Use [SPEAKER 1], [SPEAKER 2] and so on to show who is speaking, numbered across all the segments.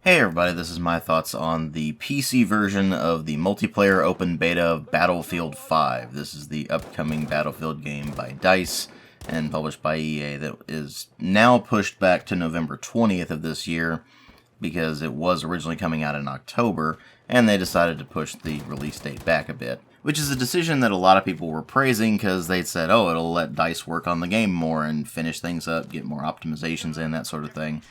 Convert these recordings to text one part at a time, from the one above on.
[SPEAKER 1] Hey everybody, this is my thoughts on the PC version of the multiplayer open beta of Battlefield 5. This is the upcoming Battlefield game by DICE and published by EA that is now pushed back to November 20th of this year because it was originally coming out in October, and they decided to push the release date back a bit. Which is a decision that a lot of people were praising because they'd said, oh, it'll let DICE work on the game more and finish things up, get more optimizations in, that sort of thing.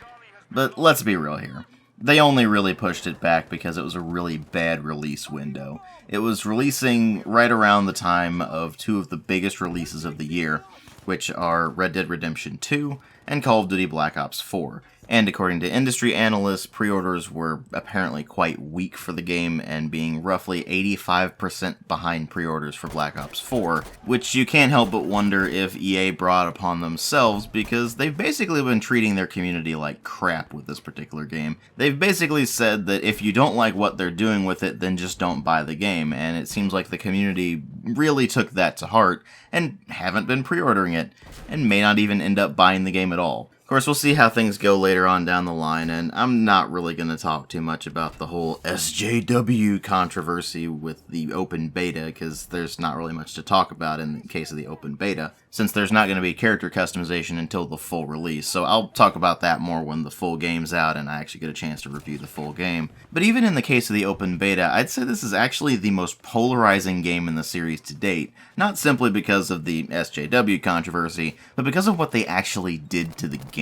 [SPEAKER 1] But let's be real here. They only really pushed it back because it was a really bad release window. It was releasing right around the time of two of the biggest releases of the year, which are Red Dead Redemption 2 and Call of Duty Black Ops 4. And according to industry analysts, pre-orders were apparently quite weak for the game and being roughly 85% behind pre-orders for Black Ops 4, which you can't help but wonder if EA brought upon themselves because they've basically been treating their community like crap with this particular game. They've basically said that if you don't like what they're doing with it, then just don't buy the game, and it seems like the community really took that to heart and haven't been pre-ordering it, and may not even end up buying the game at all. Of course, we'll see how things go later on down the line, and I'm not really going to talk too much about the whole SJW controversy with the open beta, because there's not really much to talk about in the case of the open beta, since there's not going to be character customization until the full release, so I'll talk about that more when the full game's out and I actually get a chance to review the full game. But even in the case of the open beta, I'd say this is actually the most polarizing game in the series to date, not simply because of the SJW controversy, but because of what they actually did to the game.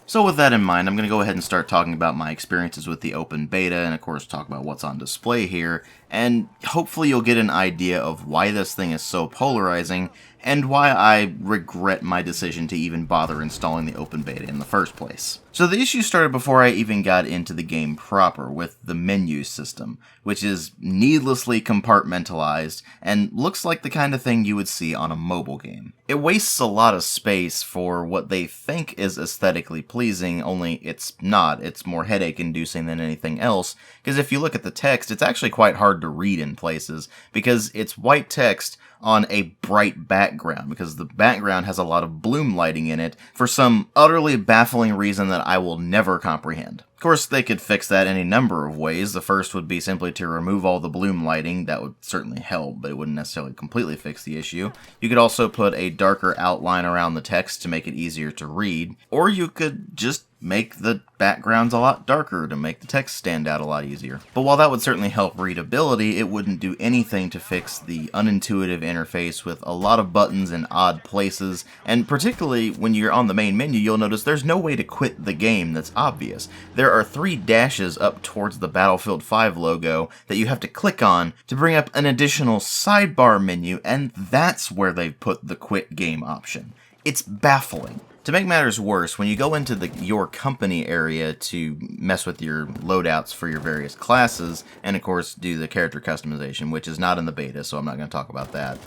[SPEAKER 1] So with that in mind, I'm going to go ahead and start talking about my experiences with the open beta, and of course talk about what's on display here, and hopefully you'll get an idea of why this thing is so polarizing, and why I regret my decision to even bother installing the open beta in the first place. So the issue started before I even got into the game proper, with the menu system, which is needlessly compartmentalized and looks like the kind of thing you would see on a mobile game. It wastes a lot of space for what they think is aesthetically pleasing, only it's not. It's more headache-inducing than anything else, because if you look at the text, it's actually quite hard to read in places, because it's white text on a bright background, because the background has a lot of bloom lighting in it for some utterly baffling reason that I will never comprehend. Of course, they could fix that any number of ways. The first would be simply to remove all the bloom lighting. That would certainly help, but it wouldn't necessarily completely fix the issue. You could also put a darker outline around the text to make it easier to read, or you could just make the backgrounds a lot darker to make the text stand out a lot easier. But while that would certainly help readability, it wouldn't do anything to fix the unintuitive interface with a lot of buttons in odd places, and particularly when you're on the main menu, you'll notice there's no way to quit the game that's obvious. There are 3 dashes up towards the Battlefield 5 logo that you have to click on to bring up an additional sidebar menu, and that's where they've put the quit game option. It's baffling. To make matters worse, when you go into the Your Company area to mess with your loadouts for your various classes, and of course do the character customization, which is not in the beta, so I'm not going to talk about that,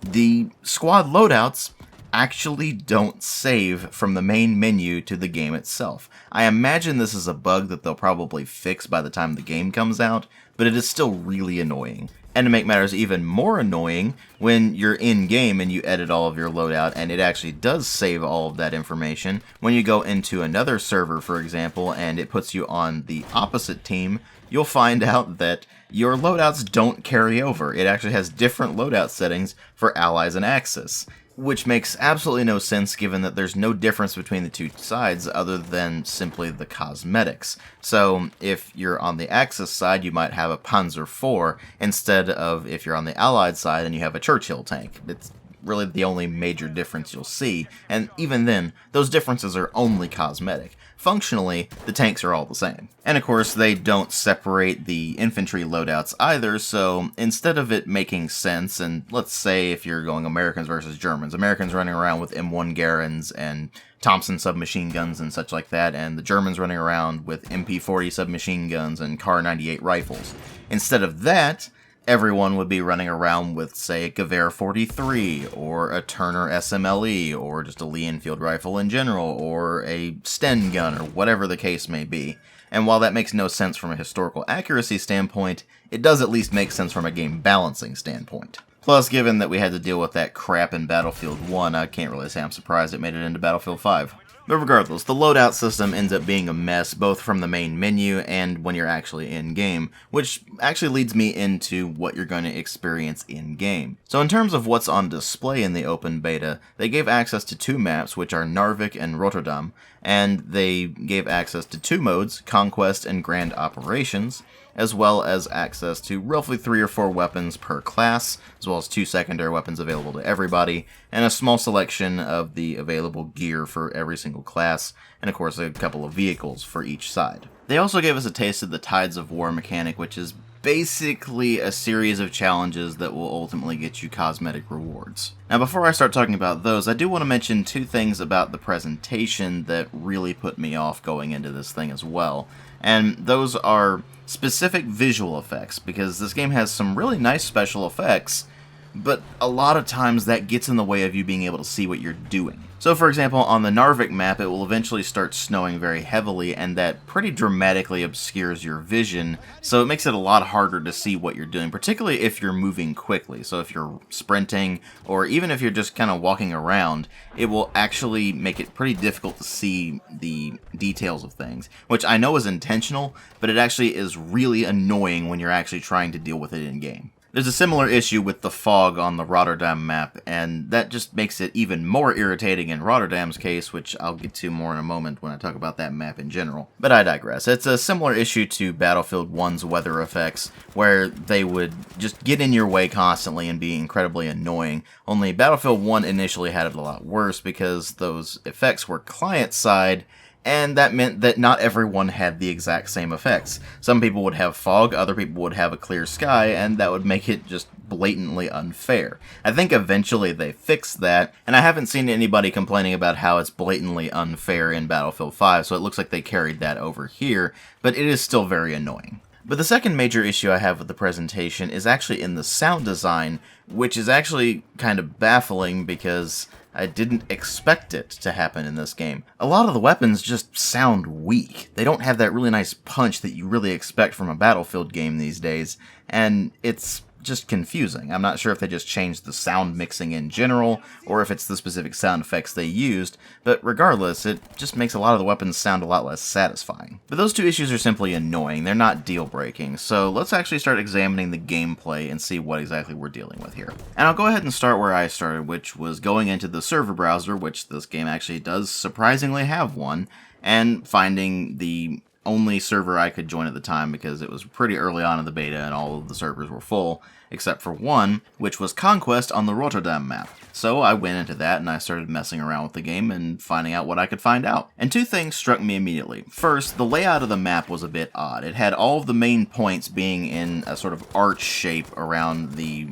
[SPEAKER 1] the squad loadouts actually don't save from the main menu to the game itself. I imagine this is a bug that they'll probably fix by the time the game comes out, but it is still really annoying. And to make matters even more annoying, when you're in-game and you edit all of your loadout and it actually does save all of that information, when you go into another server, for example, and it puts you on the opposite team, you'll find out that your loadouts don't carry over. It actually has different loadout settings for allies and Axis, which makes absolutely no sense given that there's no difference between the two sides other than simply the cosmetics. So if you're on the Axis side, you might have a Panzer IV instead of if you're on the Allied side and you have a Churchill tank. It's really the only major difference you'll see, and even then, those differences are only cosmetic. Functionally, the tanks are all the same. And of course, they don't separate the infantry loadouts either, so instead of it making sense, and let's say if you're going Americans versus Germans, Americans running around with M1 Garens and Thompson submachine guns and such like that, and the Germans running around with MP40 submachine guns and Kar 98 rifles. Instead of that, everyone would be running around with, say, a Gewehr 43, or a Turner SMLE, or just a Lee Enfield rifle in general, or a Sten gun, or whatever the case may be. And while that makes no sense from a historical accuracy standpoint, it does at least make sense from a game balancing standpoint. Plus, given that we had to deal with that crap in Battlefield 1, I can't really say I'm surprised it made it into Battlefield 5. But regardless, the loadout system ends up being a mess both from the main menu and when you're actually in-game, which actually leads me into what you're going to experience in-game. So in terms of what's on display in the open beta, they gave access to 2 maps, which are Narvik and Rotterdam, and they gave access to 2 modes, Conquest and Grand Operations, as well as access to roughly 3 or 4 weapons per class, as well as 2 secondary weapons available to everybody, and a small selection of the available gear for every single class, and of course a couple of vehicles for each side. They also gave us a taste of the Tides of War mechanic, which is basically a series of challenges that will ultimately get you cosmetic rewards. Now before I start talking about those, I do want to mention 2 things about the presentation that really put me off going into this thing as well, and those are specific visual effects, because this game has some really nice special effects, but a lot of times that gets in the way of you being able to see what you're doing. So for example, on the Narvik map, it will eventually start snowing very heavily, and that pretty dramatically obscures your vision, so it makes it a lot harder to see what you're doing, particularly if you're moving quickly. So if you're sprinting, or even if you're just kind of walking around, it will actually make it pretty difficult to see the details of things, which I know is intentional, but it actually is really annoying when you're actually trying to deal with it in-game. There's a similar issue with the fog on the Rotterdam map, and that just makes it even more irritating in Rotterdam's case, which I'll get to more in a moment when I talk about that map in general. But I digress. It's a similar issue to Battlefield 1's weather effects, where they would just get in your way constantly and be incredibly annoying, only Battlefield 1 initially had it a lot worse because those effects were client-side, and that meant that not everyone had the exact same effects. Some people would have fog, other people would have a clear sky, and that would make it just blatantly unfair. I think eventually they fixed that, and I haven't seen anybody complaining about how it's blatantly unfair in Battlefield 5, so it looks like they carried that over here, but it is still very annoying. But the second major issue I have with the presentation is actually in the sound design, which is actually kind of baffling because I didn't expect it to happen in this game. A lot of the weapons just sound weak. They don't have that really nice punch that you really expect from a Battlefield game these days, and it's just confusing. I'm not sure if they just changed the sound mixing in general, or if it's the specific sound effects they used, but regardless, it just makes a lot of the weapons sound a lot less satisfying. But those 2 issues are simply annoying, they're not deal-breaking, so let's actually start examining the gameplay and see what exactly we're dealing with here. And I'll go ahead and start where I started, which was going into the server browser, which this game actually does surprisingly have one, and finding the only server I could join at the time because it was pretty early on in the beta and all of the servers were full, except for one, which was Conquest on the Rotterdam map. So I went into that and I started messing around with the game and finding out what I could find out. And 2 things struck me immediately. First, the layout of the map was a bit odd. It had all of the main points being in a sort of arch shape around the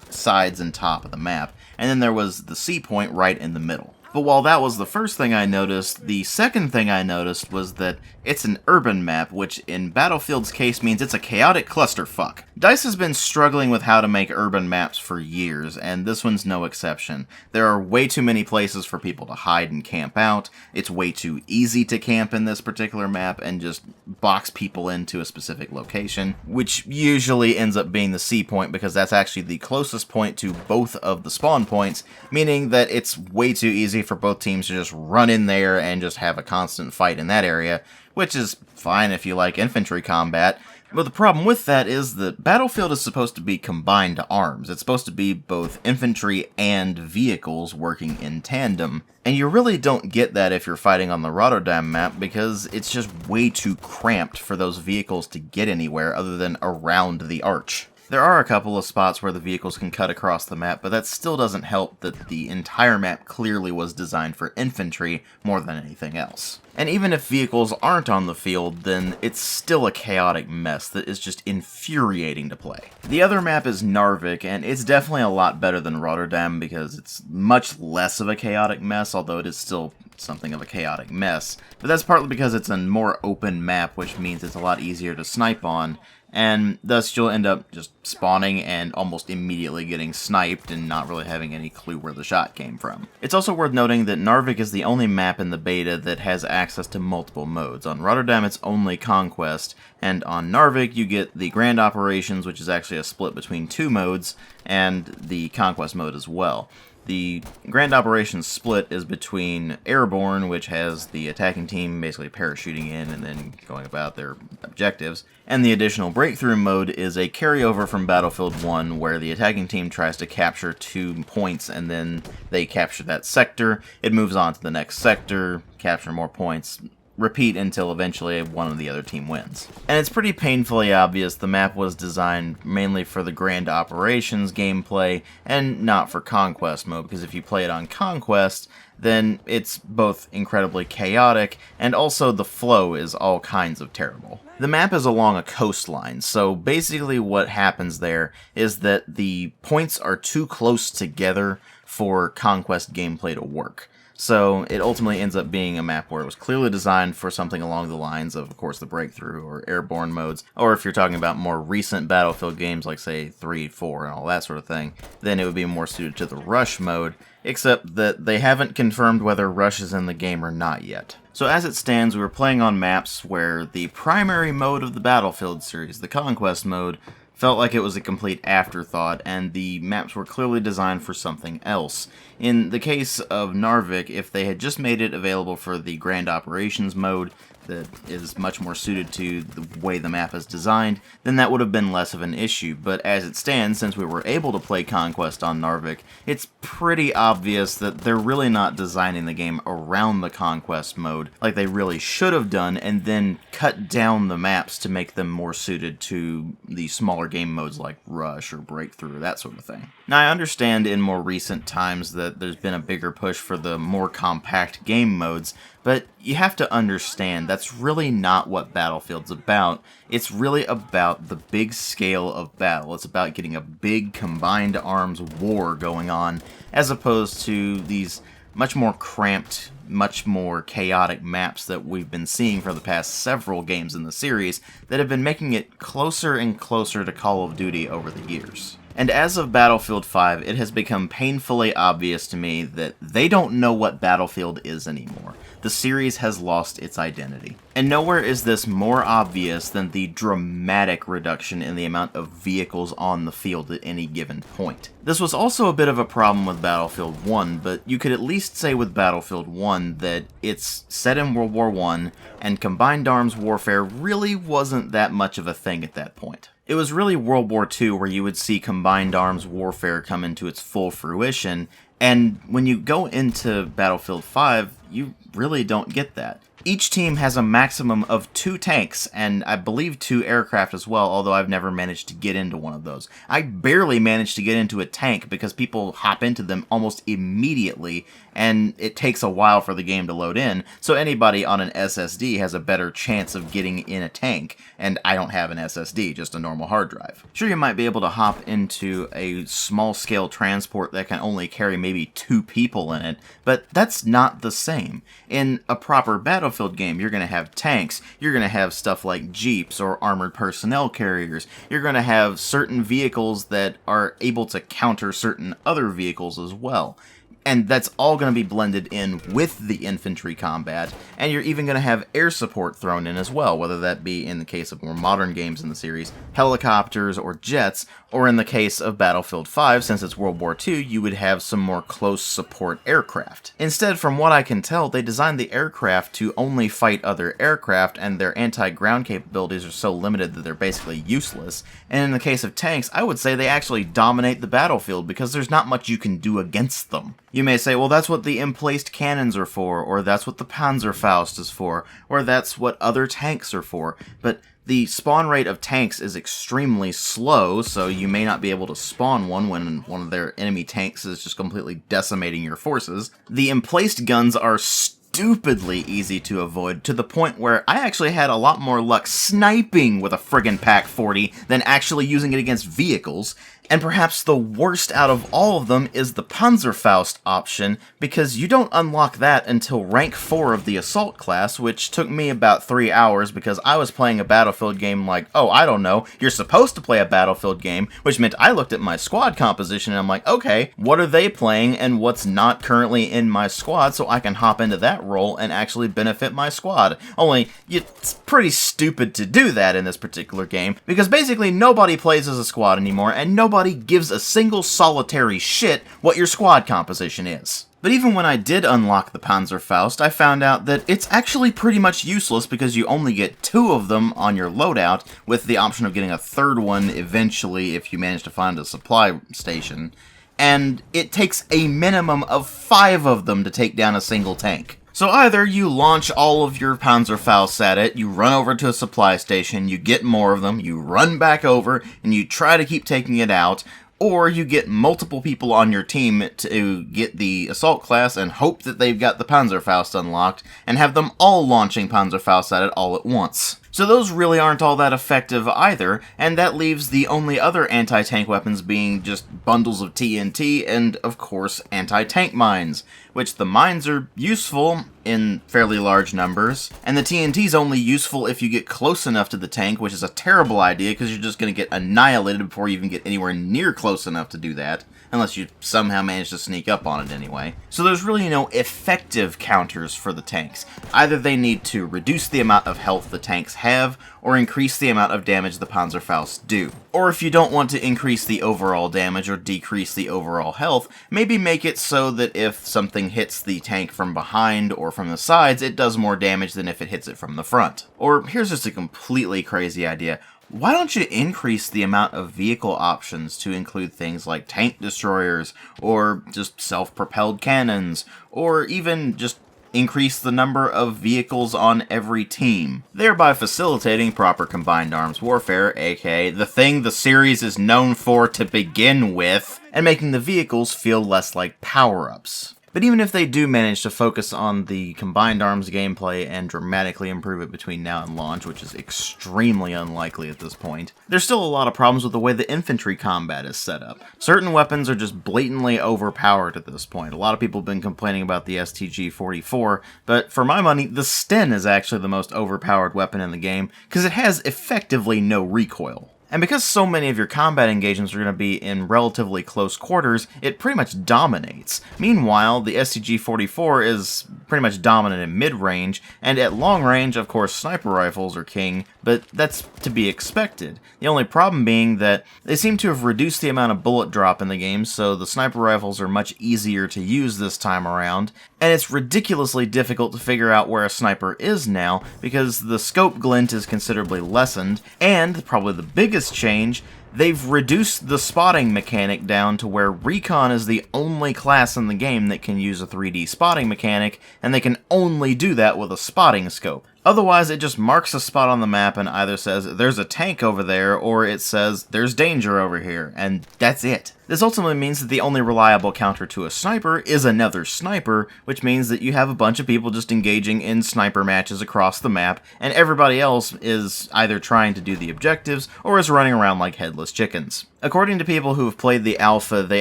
[SPEAKER 1] sides and top of the map, and then there was the C point right in the middle. But while that was the first thing I noticed, the second thing I noticed was that it's an urban map, which in Battlefield's case means it's a chaotic clusterfuck. DICE has been struggling with how to make urban maps for years, and this one's no exception. There are way too many places for people to hide and camp out, it's way too easy to camp in this particular map and just box people into a specific location, which usually ends up being the C point because that's actually the closest point to both of the spawn points, meaning that it's way too easy for both teams to just run in there and just have a constant fight in that area, which is fine if you like infantry combat. But the problem with that is that Battlefield is supposed to be combined arms. It's supposed to be both infantry and vehicles working in tandem. And you really don't get that if you're fighting on the Rotterdam map because it's just way too cramped for those vehicles to get anywhere other than around the arch. There are a couple of spots where the vehicles can cut across the map, but that still doesn't help that the entire map clearly was designed for infantry more than anything else. And even if vehicles aren't on the field, then it's still a chaotic mess that is just infuriating to play. The other map is Narvik, and it's definitely a lot better than Rotterdam because it's much less of a chaotic mess, although it is still something of a chaotic mess. But that's partly because it's a more open map, which means it's a lot easier to snipe on, and thus you'll end up just spawning and almost immediately getting sniped and not really having any clue where the shot came from. It's also worth noting that Narvik is the only map in the beta that has access to multiple modes. On Rotterdam it's only Conquest, and on Narvik you get the Grand Operations, which is actually a split between 2 modes, and the Conquest mode as well. The Grand Operations split is between Airborne, which has the attacking team basically parachuting in and then going about their objectives, and the additional Breakthrough mode is a carryover from Battlefield 1 where the attacking team tries to capture 2 points and then they capture that sector, it moves on to the next sector, capture more points, repeat until eventually one of the other team wins. And it's pretty painfully obvious the map was designed mainly for the Grand Operations gameplay and not for Conquest mode, because if you play it on Conquest, then it's both incredibly chaotic and also the flow is all kinds of terrible. The map is along a coastline, so basically what happens there is that the points are too close together for Conquest gameplay to work. So it ultimately ends up being a map where it was clearly designed for something along the lines of course, the Breakthrough or Airborne modes, or if you're talking about more recent Battlefield games like, say, 3, 4, and all that sort of thing, then it would be more suited to the Rush mode, except that they haven't confirmed whether Rush is in the game or not yet. So as it stands, we were playing on maps where the primary mode of the Battlefield series, the Conquest mode, felt like it was a complete afterthought, and the maps were clearly designed for something else. In the case of Narvik, if they had just made it available for the Grand Operations mode, that is much more suited to the way the map is designed, then that would have been less of an issue. But as it stands, since we were able to play Conquest on Narvik, it's pretty obvious that they're really not designing the game around the Conquest mode like they really should have done, and then cut down the maps to make them more suited to the smaller game modes like Rush or Breakthrough, that sort of thing. Now, I understand in more recent times that there's been a bigger push for the more compact game modes, but you have to understand that's really not what Battlefield's about. It's really about the big scale of battle. It's about getting a big combined arms war going on, as opposed to these much more cramped, much more chaotic maps that we've been seeing for the past several games in the series that have been making it closer and closer to Call of Duty over the years. And as of Battlefield 5, it has become painfully obvious to me that they don't know what Battlefield is anymore. The series has lost its identity. And nowhere is this more obvious than the dramatic reduction in the amount of vehicles on the field at any given point. This was also a bit of a problem with Battlefield 1, but you could at least say with Battlefield 1 that it's set in World War I, and combined arms warfare really wasn't that much of a thing at that point. It was really World War II where you would see combined arms warfare come into its full fruition, and when you go into Battlefield 5, you really don't get that. Each team has a maximum of 2 tanks, and I believe 2 aircraft as well, although I've never managed to get into one of those. I barely managed to get into a tank because people hop into them almost immediately, and it takes a while for the game to load in, so anybody on an SSD has a better chance of getting in a tank, and I don't have an SSD, just a normal hard drive. Sure, you might be able to hop into a small-scale transport that can only carry maybe 2 people in it, but that's not the same. In a proper Battlefield game, you're going to have tanks, you're going to have stuff like jeeps or armored personnel carriers, you're going to have certain vehicles that are able to counter certain other vehicles as well. And that's all going to be blended in with the infantry combat, and you're even going to have air support thrown in as well, whether that be in the case of more modern games in the series, helicopters or jets, or in the case of Battlefield 5, since it's World War II, you would have some more close support aircraft. Instead, from what I can tell, they designed the aircraft to only fight other aircraft, and their anti-ground capabilities are so limited that they're basically useless. And in the case of tanks, I would say they actually dominate the battlefield because there's not much you can do against them. You may say, well, that's what the emplaced cannons are for, or that's what the Panzerfaust is for, or that's what other tanks are for, but the spawn rate of tanks is extremely slow, so you may not be able to spawn one when one of their enemy tanks is just completely decimating your forces. The emplaced guns are stupidly easy to avoid, to the point where I actually had a lot more luck sniping with a friggin' Pak-40 than actually using it against vehicles. And perhaps the worst out of all of them is the Panzerfaust option, because you don't unlock that until rank 4 of the Assault class, which took me about 3 hours because I was playing a Battlefield game like, oh, I don't know, you're supposed to play a Battlefield game, which meant I looked at my squad composition and I'm like, okay, what are they playing and what's not currently in my squad so I can hop into that role and actually benefit my squad. Only, it's pretty stupid to do that in this particular game, because basically nobody plays as a squad anymore, and nobody nobody gives a single solitary shit what your squad composition is. But even when I did unlock the Panzerfaust, I found out that it's actually pretty much useless because you only get 2 of them on your loadout, with the option of getting a 3rd one eventually if you manage to find a supply station. And it takes a minimum of 5 of them to take down a single tank. So either you launch all of your Panzerfausts at it, you run over to a supply station, you get more of them, you run back over, and you try to keep taking it out, or you get multiple people on your team to get the assault class and hope that they've got the Panzerfaust unlocked, and have them all launching Panzerfausts at it all at once. So those really aren't all that effective either, and that leaves the only other anti-tank weapons being just bundles of TNT and, of course, anti-tank mines, which the mines are useful in fairly large numbers, and the TNT's only useful if you get close enough to the tank, which is a terrible idea because you're just going to get annihilated before you even get anywhere near close enough to do that, unless you somehow manage to sneak up on it anyway. So there's really no effective counters for the tanks. Either they need to reduce the amount of health the tanks have, or increase the amount of damage the Panzerfausts do. Or if you don't want to increase the overall damage or decrease the overall health, maybe make it so that if something hits the tank from behind or from the sides, it does more damage than if it hits it from the front. Or here's just a completely crazy idea. Why don't you increase the amount of vehicle options to include things like tank destroyers, or just self-propelled cannons, or even just increase the number of vehicles on every team, thereby facilitating proper combined arms warfare, aka the thing the series is known for to begin with, and making the vehicles feel less like power-ups. But even if they do manage to focus on the combined arms gameplay and dramatically improve it between now and launch, which is extremely unlikely at this point, there's still a lot of problems with the way the infantry combat is set up. Certain weapons are just blatantly overpowered at this point. A lot of people have been complaining about the STG-44, but for my money, the Sten is actually the most overpowered weapon in the game, because it has effectively no recoil. And because so many of your combat engagements are going to be in relatively close quarters, it pretty much dominates. Meanwhile, the STG-44 is pretty much dominant in mid-range, and at long range, of course, sniper rifles are king, but that's to be expected. The only problem being that they seem to have reduced the amount of bullet drop in the game, so the sniper rifles are much easier to use this time around, and it's ridiculously difficult to figure out where a sniper is now, because the scope glint is considerably lessened, and probably the biggest change, they've reduced the spotting mechanic down to where Recon is the only class in the game that can use a 3D spotting mechanic, and they can only do that with a spotting scope. Otherwise, it just marks a spot on the map and either says, there's a tank over there, or it says, there's danger over here, and that's it. This ultimately means that the only reliable counter to a sniper is another sniper, which means that you have a bunch of people just engaging in sniper matches across the map, and everybody else is either trying to do the objectives, or is running around like headless chickens. According to people who have played the alpha, they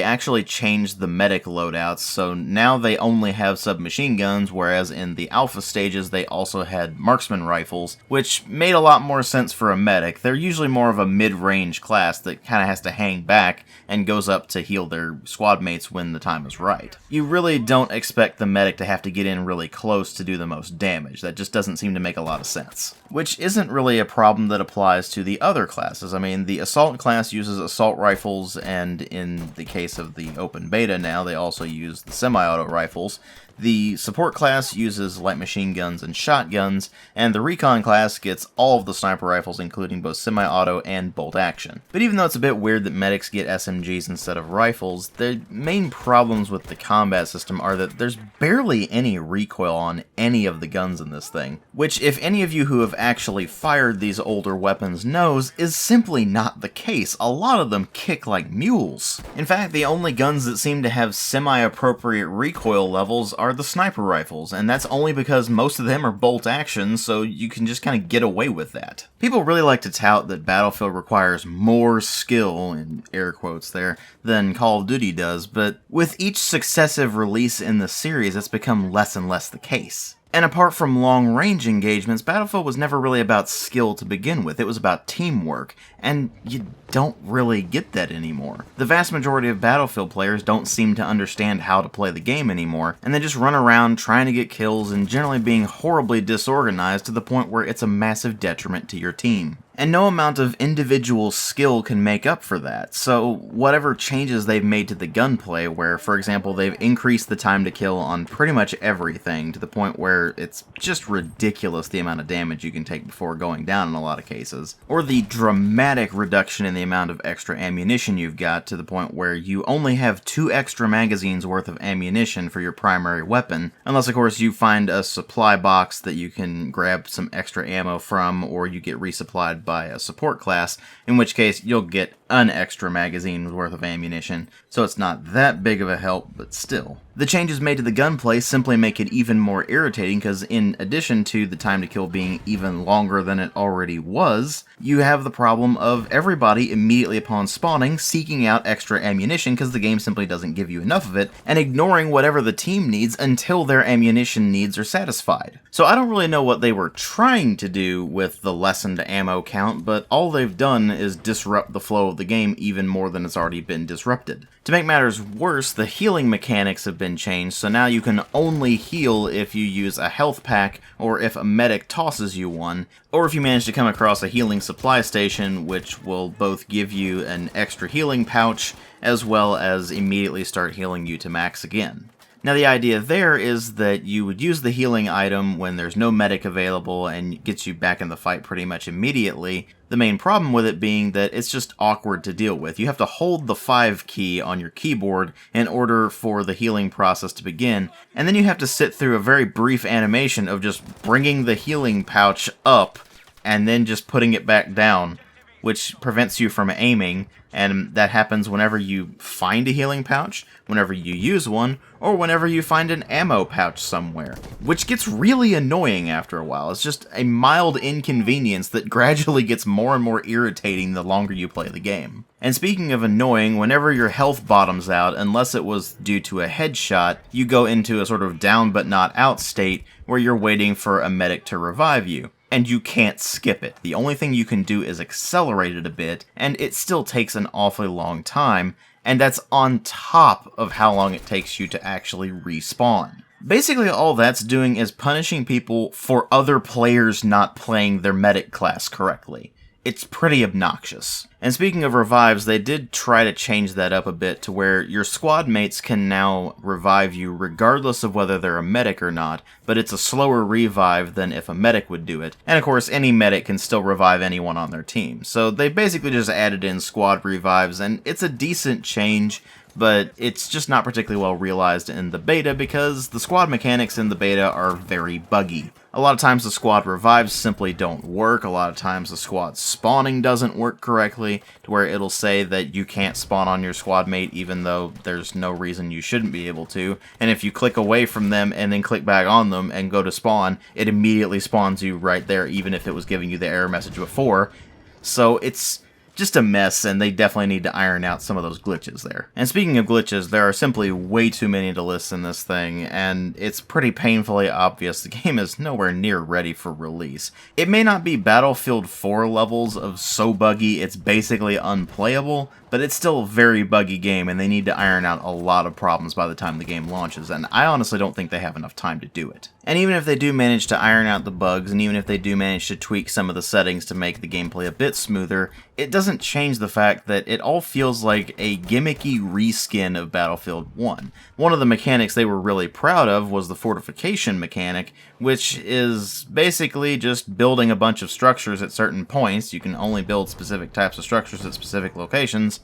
[SPEAKER 1] actually changed the medic loadouts, so now they only have submachine guns, whereas in the alpha stages they also had marksman rifles, which made a lot more sense for a medic. They're usually more of a mid-range class that kind of has to hang back and goes up to heal their squad mates when the time is right. You really don't expect the medic to have to get in really close to do the most damage. That just doesn't seem to make a lot of sense. Which isn't really a problem that applies to the other classes. I mean, the assault class uses assault rifles, and in the case of the open beta now, they also use the semi-auto rifles. The support class uses light machine guns and shotguns, and the recon class gets all of the sniper rifles, including both semi-auto and bolt action. But even though it's a bit weird that medics get SMGs instead of rifles, the main problems with the combat system are that there's barely any recoil on any of the guns in this thing, which, if any of you who have actually fired these older weapons knows, is simply not the case. A lot of them kick like mules. In fact, the only guns that seem to have semi-appropriate recoil levels are the sniper rifles, and that's only because most of them are bolt action, so you can just kind of get away with that. People really like to tout that Battlefield requires more skill, in air quotes there, than Call of Duty does, but with each successive release in the series, it's become less and less the case. And apart from long-range engagements, Battlefield was never really about skill to begin with. It was about teamwork, and you don't really get that anymore. The vast majority of Battlefield players don't seem to understand how to play the game anymore, and they just run around trying to get kills and generally being horribly disorganized to the point where it's a massive detriment to your team. And no amount of individual skill can make up for that. So whatever changes they've made to the gunplay, where, for example, they've increased the time to kill on pretty much everything to the point where it's just ridiculous the amount of damage you can take before going down in a lot of cases, or the dramatic reduction in the amount of extra ammunition you've got to the point where you only have 2 extra magazines worth of ammunition for your primary weapon, unless of course you find a supply box that you can grab some extra ammo from, or you get resupplied by a support class, in which case you'll get an extra magazine's worth of ammunition, so it's not that big of a help, but still. The changes made to the gunplay simply make it even more irritating because in addition to the time to kill being even longer than it already was, you have the problem of everybody immediately upon spawning seeking out extra ammunition because the game simply doesn't give you enough of it, and ignoring whatever the team needs until their ammunition needs are satisfied. So I don't really know what they were trying to do with the lessened ammo count, but all they've done is disrupt the flow of the game even more than it's already been disrupted. To make matters worse, the healing mechanics have been changed, so now you can only heal if you use a health pack, or if a medic tosses you one, or if you manage to come across a healing supply station, which will both give you an extra healing pouch, as well as immediately start healing you to max again. Now the idea there is that you would use the healing item when there's no medic available and gets you back in the fight pretty much immediately. The main problem with it being that it's just awkward to deal with. You have to hold the 5 key on your keyboard in order for the healing process to begin, and then you have to sit through a very brief animation of just bringing the healing pouch up and then just putting it back down, which prevents you from aiming, and that happens whenever you find a healing pouch, whenever you use one, or whenever you find an ammo pouch somewhere, which gets really annoying after a while. It's just a mild inconvenience that gradually gets more and more irritating the longer you play the game. And speaking of annoying, whenever your health bottoms out, unless it was due to a headshot, you go into a sort of down but not out state where you're waiting for a medic to revive you. And you can't skip it. The only thing you can do is accelerate it a bit, and it still takes an awfully long time, and that's on top of how long it takes you to actually respawn. Basically all that's doing is punishing people for other players not playing their medic class correctly. It's pretty obnoxious. And speaking of revives, they did try to change that up a bit to where your squad mates can now revive you regardless of whether they're a medic or not, but it's a slower revive than if a medic would do it. And of course, any medic can still revive anyone on their team. So they basically just added in squad revives, and it's a decent change, but it's just not particularly well realized in the beta because the squad mechanics in the beta are very buggy. A lot of times the squad revives simply don't work, a lot of times the squad spawning doesn't work correctly, to where it'll say that you can't spawn on your squad mate even though there's no reason you shouldn't be able to, and if you click away from them and then click back on them and go to spawn, it immediately spawns you right there even if it was giving you the error message before. So it's just a mess, and they definitely need to iron out some of those glitches there. And speaking of glitches, there are simply way too many to list in this thing, and it's pretty painfully obvious the game is nowhere near ready for release. It may not be Battlefield 4 levels of so buggy it's basically unplayable, but it's still a very buggy game, and they need to iron out a lot of problems by the time the game launches, and I honestly don't think they have enough time to do it. And even if they do manage to iron out the bugs, and even if they do manage to tweak some of the settings to make the gameplay a bit smoother, it doesn't change the fact that it all feels like a gimmicky reskin of Battlefield 1. One of the mechanics they were really proud of was the fortification mechanic, which is basically just building a bunch of structures at certain points. You can only build specific types of structures at specific locations,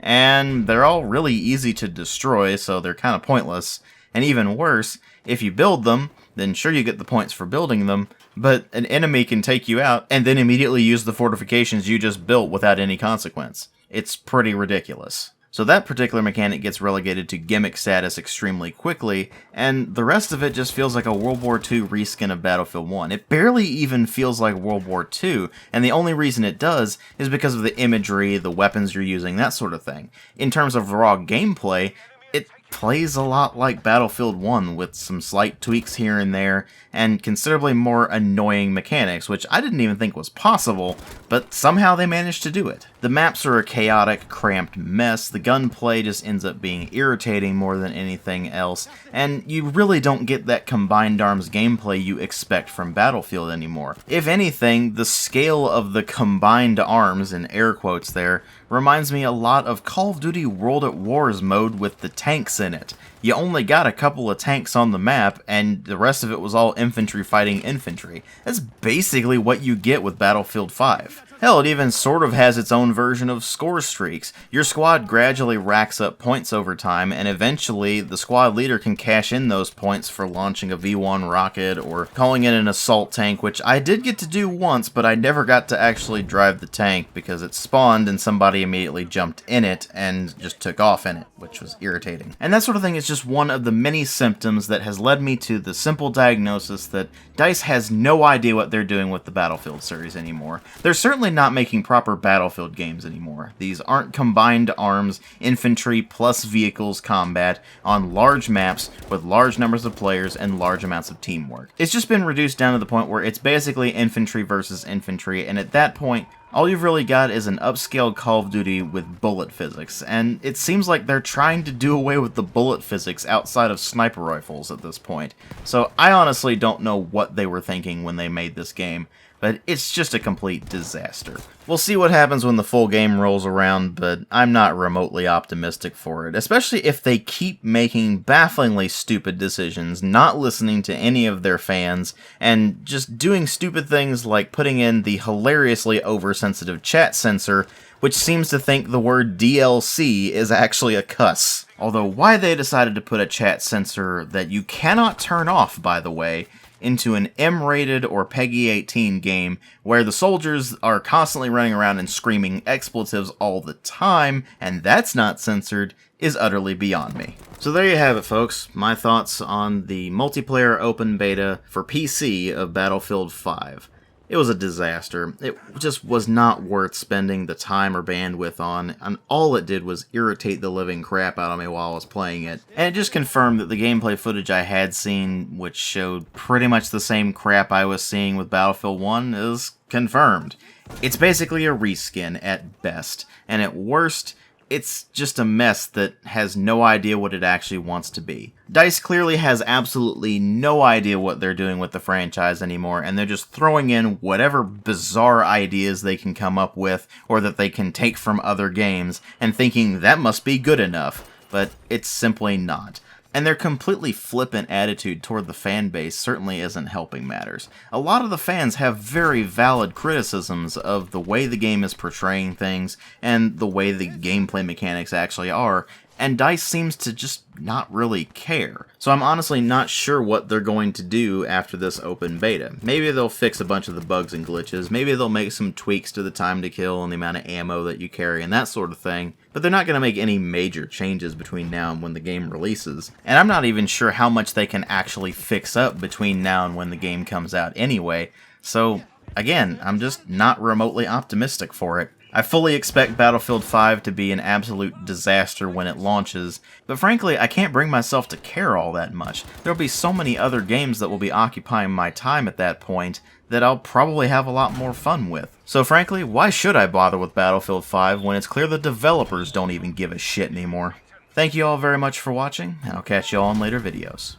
[SPEAKER 1] and they're all really easy to destroy, so they're kind of pointless. And even worse, if you build them, then sure you get the points for building them, but an enemy can take you out and then immediately use the fortifications you just built without any consequence. It's pretty ridiculous. So that particular mechanic gets relegated to gimmick status extremely quickly, and the rest of it just feels like a World War II reskin of Battlefield 1. It barely even feels like World War II, and the only reason it does is because of the imagery, the weapons you're using, that sort of thing. In terms of raw gameplay, it plays a lot like Battlefield 1 with some slight tweaks here and there, and considerably more annoying mechanics, which I didn't even think was possible, but somehow they managed to do it. The maps are a chaotic, cramped mess, the gunplay just ends up being irritating more than anything else, and you really don't get that combined arms gameplay you expect from Battlefield anymore. If anything, the scale of the combined arms, in air quotes there, reminds me a lot of Call of Duty World at War's mode with the tanks in it. You only got a couple of tanks on the map, and the rest of it was all infantry fighting infantry. That's basically what you get with Battlefield 5. Hell, it even sort of has its own version of score streaks. Your squad gradually racks up points over time, and eventually the squad leader can cash in those points for launching a V1 rocket or calling in an assault tank, which I did get to do once, but I never got to actually drive the tank because it spawned and somebody immediately jumped in it and just took off in it, which was irritating. And that sort of thing is just one of the many symptoms that has led me to the simple diagnosis that DICE has no idea what they're doing with the Battlefield series anymore. They're certainly not making proper Battlefield games anymore. These aren't combined arms, infantry plus vehicles combat on large maps with large numbers of players and large amounts of teamwork. It's just been reduced down to the point where it's basically infantry versus infantry, and at that point, all you've really got is an upscaled Call of Duty with bullet physics, and it seems like they're trying to do away with the bullet physics outside of sniper rifles at this point. So I honestly don't know what they were thinking when they made this game, but it's just a complete disaster. We'll see what happens when the full game rolls around, but I'm not remotely optimistic for it, especially if they keep making bafflingly stupid decisions, not listening to any of their fans, and just doing stupid things like putting in the hilariously oversensitive chat censor, which seems to think the word DLC is actually a cuss. Although why they decided to put a chat censor that you cannot turn off, by the way, into an M-rated or PEGI 18 game where the soldiers are constantly running around and screaming expletives all the time, and that's not censored, is utterly beyond me. So there you have it, folks. My thoughts on the multiplayer open beta for PC of Battlefield 5. It was a disaster. It just was not worth spending the time or bandwidth on, and all it did was irritate the living crap out of me while I was playing it. And it just confirmed that the gameplay footage I had seen, which showed pretty much the same crap I was seeing with Battlefield 1, is confirmed. It's basically a reskin at best, and at worst, it's just a mess that has no idea what it actually wants to be. DICE clearly has absolutely no idea what they're doing with the franchise anymore, and they're just throwing in whatever bizarre ideas they can come up with, or that they can take from other games, and thinking that must be good enough, but it's simply not. And their completely flippant attitude toward the fan base certainly isn't helping matters. A lot of the fans have very valid criticisms of the way the game is portraying things and the way the gameplay mechanics actually are, and DICE seems to just not really care. So I'm honestly not sure what they're going to do after this open beta. Maybe they'll fix a bunch of the bugs and glitches, maybe they'll make some tweaks to the time to kill and the amount of ammo that you carry and that sort of thing, but they're not going to make any major changes between now and when the game releases. And I'm not even sure how much they can actually fix up between now and when the game comes out anyway, so again, I'm just not remotely optimistic for it. I fully expect Battlefield 5 to be an absolute disaster when it launches, but frankly, I can't bring myself to care all that much. There'll be so many other games that will be occupying my time at that point that I'll probably have a lot more fun with. So frankly, why should I bother with Battlefield 5 when it's clear the developers don't even give a shit anymore? Thank you all very much for watching, and I'll catch you all in later videos.